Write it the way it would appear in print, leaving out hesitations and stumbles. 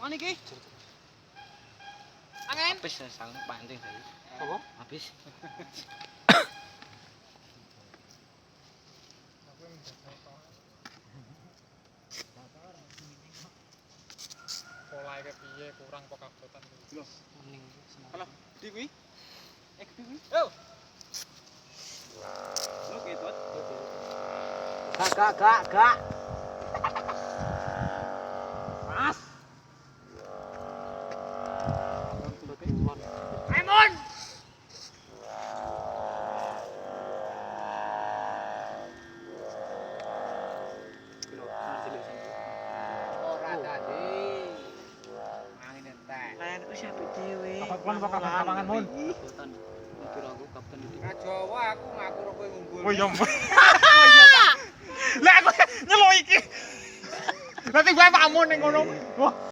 Ani iki. Angin. Habis sang pancing tadi. Apa? Habis. Polahe piye kurang apa kabotan iki. Lho, Kuning. alah, di kuwi. Di kuwi. Yo. Lo ketut. Gak. Mas. Aimon. Ora tadi. Angin entek. Lain ku siapa dhewe. Kapangan mun. Kabutan. Mikir aku kabutan iki. Ka Jawa aku ngaku ora kowe unggul. Oh iya. Lah aku nyeluk iki. Nanti gue pamun ning ngono. Wah.